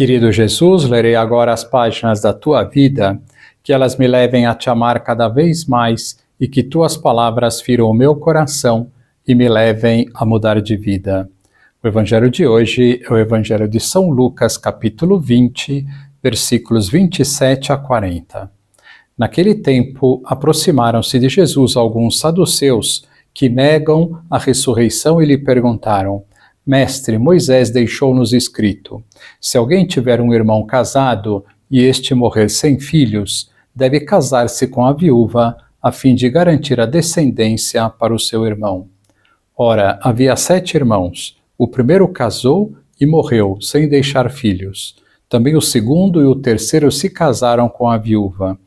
Querido Jesus, lerei agora as páginas da Tua vida, que elas me levem a Te amar cada vez mais e que Tuas palavras firam o meu coração e me levem a mudar de vida. O Evangelho de hoje é o Evangelho de São Lucas, capítulo 20, versículos 27 a 40. Naquele tempo, aproximaram-se de Jesus alguns saduceus que negam a ressurreição e lhe perguntaram: Mestre, Moisés deixou-nos escrito: se alguém tiver um irmão casado e este morrer sem filhos, deve casar-se com a viúva, a fim de garantir a descendência para o seu irmão. Ora, havia 7 irmãos. O primeiro casou e morreu, sem deixar filhos. Também o segundo e o terceiro se casaram com a viúva.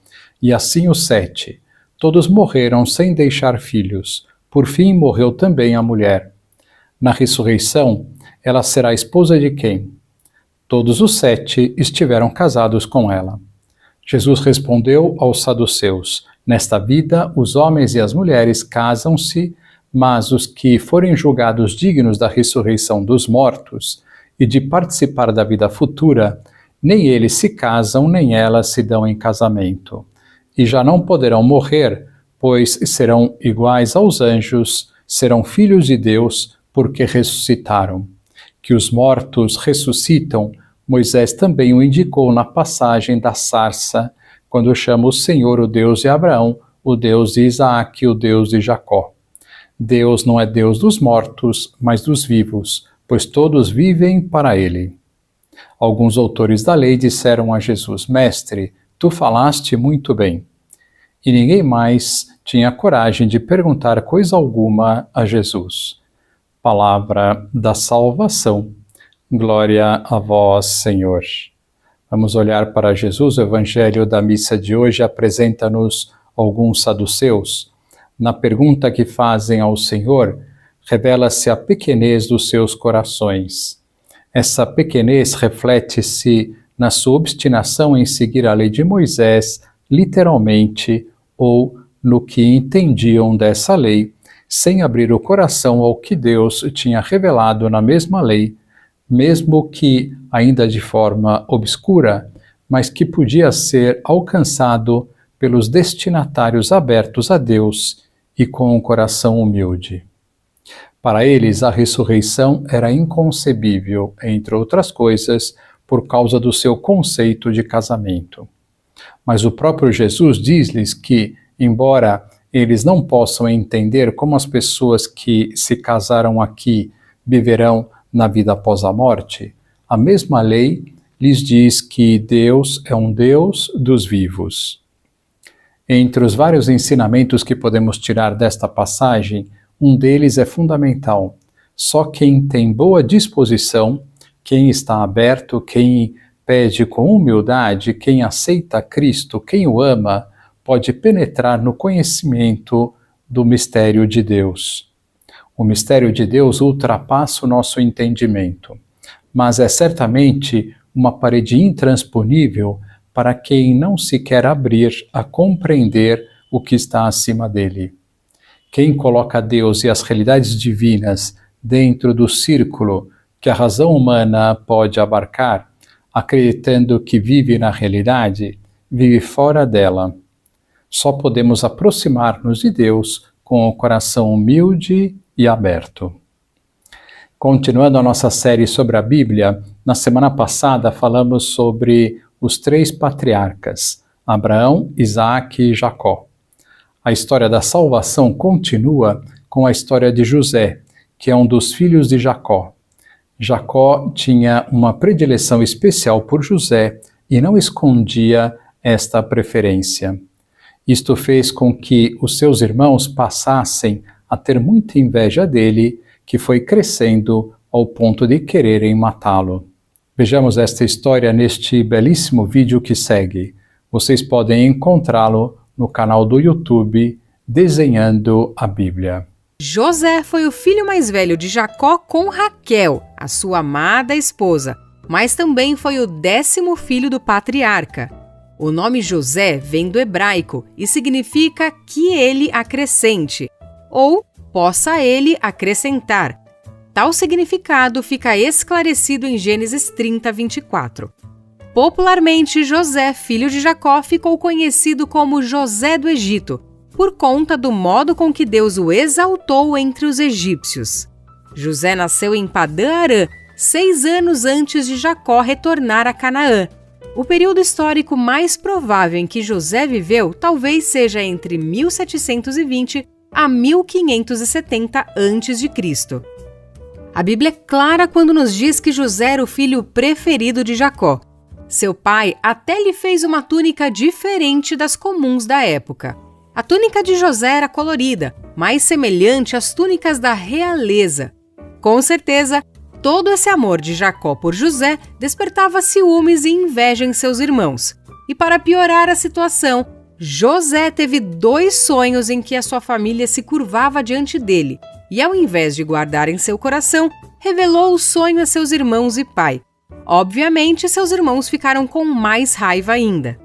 E assim os 7. Todos morreram sem deixar filhos. Por fim, morreu também a mulher. Na ressurreição, ela será esposa de quem? Todos os 7 estiveram casados com ela. Jesus respondeu aos saduceus: nesta vida, os homens e as mulheres casam-se, mas os que forem julgados dignos da ressurreição dos mortos e de participar da vida futura, nem eles se casam, nem elas se dão em casamento. E já não poderão morrer, pois serão iguais aos anjos, serão filhos de Deus, porque ressuscitaram. Que os mortos ressuscitam, Moisés também o indicou na passagem da sarça, quando chama o Senhor o Deus de Abraão, o Deus de Isaac e o Deus de Jacó. Deus não é Deus dos mortos, mas dos vivos, pois todos vivem para ele. Alguns autores da lei disseram a Jesus: Mestre, tu falaste muito bem. E ninguém mais tinha coragem de perguntar coisa alguma a Jesus. Palavra da salvação. Glória a vós, Senhor. Vamos olhar para Jesus. O Evangelho da missa de hoje apresenta-nos alguns saduceus. Na pergunta que fazem ao Senhor, revela-se a pequenez dos seus corações. Essa pequenez reflete-se na sua obstinação em seguir a lei de Moisés, literalmente, ou no que entendiam dessa lei, sem abrir o coração ao que Deus tinha revelado na mesma lei, mesmo que ainda de forma obscura, mas que podia ser alcançado pelos destinatários abertos a Deus e com um coração humilde. Para eles, a ressurreição era inconcebível, entre outras coisas, por causa do seu conceito de casamento. Mas o próprio Jesus diz-lhes que, embora eles não possam entender como as pessoas que se casaram aqui viverão na vida após a morte, a mesma lei lhes diz que Deus é um Deus dos vivos. Entre os vários ensinamentos que podemos tirar desta passagem, um deles é fundamental. Só quem tem boa disposição, quem está aberto, quem pede com humildade, quem aceita Cristo, quem o ama, pode penetrar no conhecimento do mistério de Deus. O mistério de Deus ultrapassa o nosso entendimento, mas é certamente uma parede intransponível para quem não se quer abrir a compreender o que está acima dele. Quem coloca Deus e as realidades divinas dentro do círculo que a razão humana pode abarcar, acreditando que vive na realidade, vive fora dela. Só podemos aproximar-nos de Deus com o coração humilde e aberto. Continuando a nossa série sobre a Bíblia, na semana passada falamos sobre os 3 patriarcas, Abraão, Isaac e Jacó. A história da salvação continua com a história de José, que é um dos filhos de Jacó. Jacó tinha uma predileção especial por José e não escondia esta preferência. Isto fez com que os seus irmãos passassem a ter muita inveja dele, que foi crescendo ao ponto de quererem matá-lo. Vejamos esta história neste belíssimo vídeo que segue. Vocês podem encontrá-lo no canal do YouTube Desenhando a Bíblia. José foi o filho mais velho de Jacó com Raquel, a sua amada esposa, mas também foi o 10º filho do patriarca. O nome José vem do hebraico e significa que ele acrescente, ou possa ele acrescentar. Tal significado fica esclarecido em Gênesis 30, 24. Popularmente, José, filho de Jacó, ficou conhecido como José do Egito, por conta do modo com que Deus o exaltou entre os egípcios. José nasceu em Padã-Arã, 6 anos antes de Jacó retornar a Canaã. O período histórico mais provável em que José viveu talvez seja entre 1720 a 1570 a.C. A Bíblia é clara quando nos diz que José era o filho preferido de Jacó. Seu pai até lhe fez uma túnica diferente das comuns da época. A túnica de José era colorida, mais semelhante às túnicas da realeza. Com certeza, todo esse amor de Jacó por José despertava ciúmes e inveja em seus irmãos. E para piorar a situação, José teve 2 sonhos em que a sua família se curvava diante dele e, ao invés de guardar em seu coração, revelou o sonho a seus irmãos e pai. Obviamente, seus irmãos ficaram com mais raiva ainda.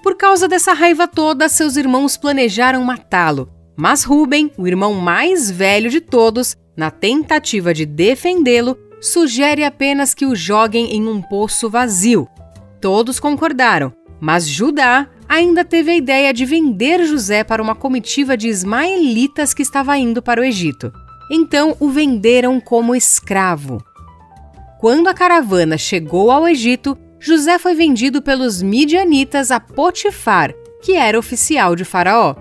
Por causa dessa raiva toda, seus irmãos planejaram matá-lo, mas Rúben, o irmão mais velho de todos, na tentativa de defendê-lo, sugere apenas que o joguem em um poço vazio. Todos concordaram, mas Judá ainda teve a ideia de vender José para uma comitiva de ismaelitas que estava indo para o Egito. Então o venderam como escravo. Quando a caravana chegou ao Egito, José foi vendido pelos midianitas a Potifar, que era oficial de Faraó.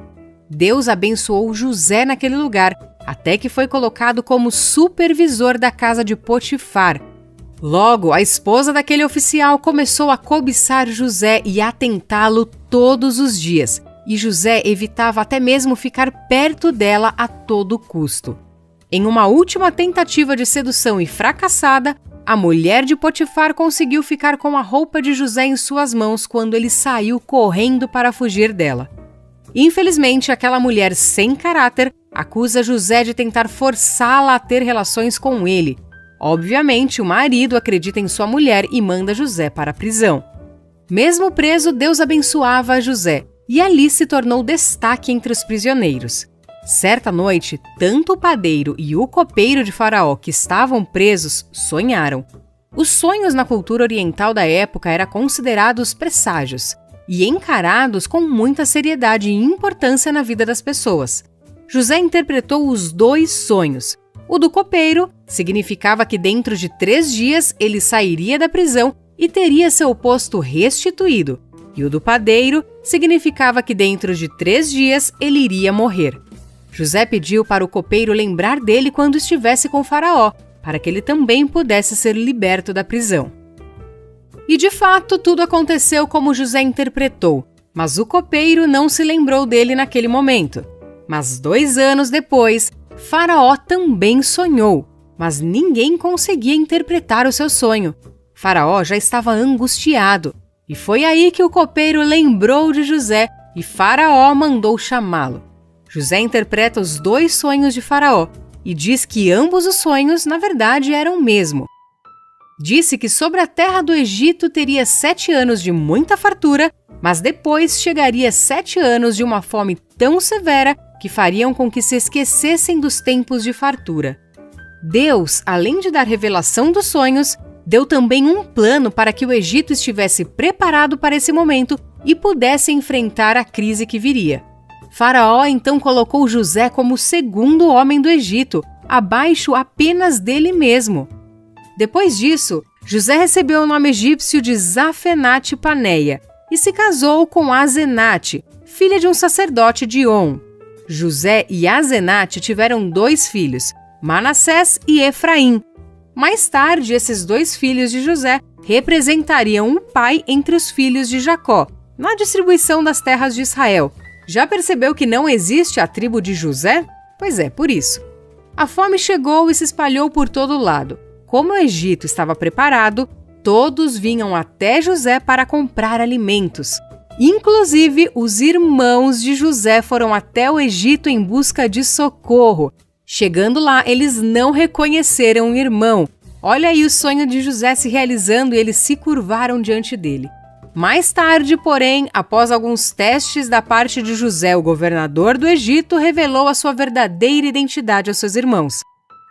Deus abençoou José naquele lugar, até que foi colocado como supervisor da casa de Potifar. Logo, a esposa daquele oficial começou a cobiçar José e a tentá-lo todos os dias, e José evitava até mesmo ficar perto dela a todo custo. Em uma última tentativa de sedução e fracassada, a mulher de Potifar conseguiu ficar com a roupa de José em suas mãos quando ele saiu correndo para fugir dela. Infelizmente, aquela mulher sem caráter acusa José de tentar forçá-la a ter relações com ele. Obviamente, o marido acredita em sua mulher e manda José para a prisão. Mesmo preso, Deus abençoava José, e ali se tornou destaque entre os prisioneiros. Certa noite, tanto o padeiro e o copeiro de Faraó que estavam presos sonharam. Os sonhos na cultura oriental da época eram considerados presságios e encarados com muita seriedade e importância na vida das pessoas. José interpretou os 2 sonhos. O do copeiro significava que dentro de 3 dias ele sairia da prisão e teria seu posto restituído. E o do padeiro significava que dentro de 3 dias ele iria morrer. José pediu para o copeiro lembrar dele quando estivesse com Faraó, para que ele também pudesse ser liberto da prisão. E de fato, tudo aconteceu como José interpretou, mas o copeiro não se lembrou dele naquele momento. Mas 2 anos depois, Faraó também sonhou, mas ninguém conseguia interpretar o seu sonho. Faraó já estava angustiado, e foi aí que o copeiro lembrou de José e Faraó mandou chamá-lo. José interpreta os 2 sonhos de Faraó e diz que ambos os sonhos, na verdade, eram o mesmo. Disse que sobre a terra do Egito teria 7 anos de muita fartura, mas depois chegaria 7 anos de uma fome tão severa que fariam com que se esquecessem dos tempos de fartura. Deus, além de dar revelação dos sonhos, deu também um plano para que o Egito estivesse preparado para esse momento e pudesse enfrentar a crise que viria. Faraó então colocou José como o 2º homem do Egito, abaixo apenas dele mesmo. Depois disso, José recebeu o nome egípcio de Zafenate-Paneia e se casou com Azenate, filha de um sacerdote de On. José e Azenate tiveram 2 filhos, Manassés e Efraim. Mais tarde, esses 2 filhos de José representariam um pai entre os filhos de Jacó, na distribuição das terras de Israel. Já percebeu que não existe a tribo de José? Pois é, por isso. A fome chegou e se espalhou por todo lado. Como o Egito estava preparado, todos vinham até José para comprar alimentos. Inclusive, os irmãos de José foram até o Egito em busca de socorro. Chegando lá, eles não reconheceram o irmão. Olha aí o sonho de José se realizando e eles se curvaram diante dele. Mais tarde, porém, após alguns testes da parte de José, o governador do Egito revelou a sua verdadeira identidade aos seus irmãos.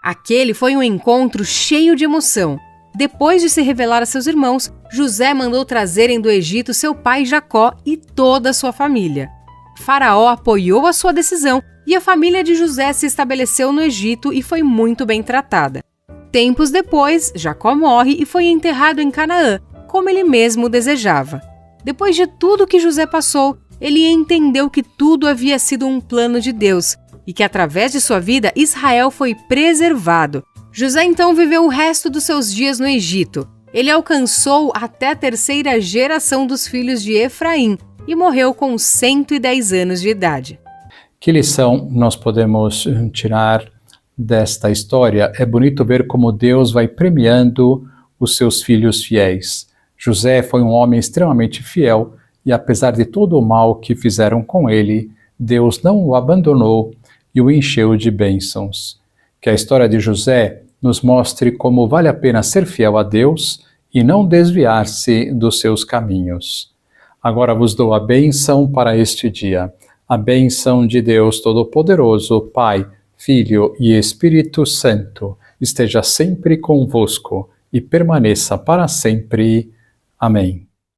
Aquele foi um encontro cheio de emoção. Depois de se revelar a seus irmãos, José mandou trazerem do Egito seu pai Jacó e toda a sua família. Faraó apoiou a sua decisão e a família de José se estabeleceu no Egito e foi muito bem tratada. Tempos depois, Jacó morre e foi enterrado em Canaã, como ele mesmo desejava. Depois de tudo que José passou, ele entendeu que tudo havia sido um plano de Deus e que através de sua vida Israel foi preservado. José então viveu o resto dos seus dias no Egito. Ele alcançou até a 3ª geração dos filhos de Efraim e morreu com 110 anos de idade. Que lição nós podemos tirar desta história? É bonito ver como Deus vai premiando os seus filhos fiéis. José foi um homem extremamente fiel e, apesar de todo o mal que fizeram com ele, Deus não o abandonou e o encheu de bênçãos. Que a história de José nos mostre como vale a pena ser fiel a Deus e não desviar-se dos seus caminhos. Agora vos dou a bênção para este dia. A bênção de Deus Todo-Poderoso, Pai, Filho e Espírito Santo, esteja sempre convosco e permaneça para sempre. Amém.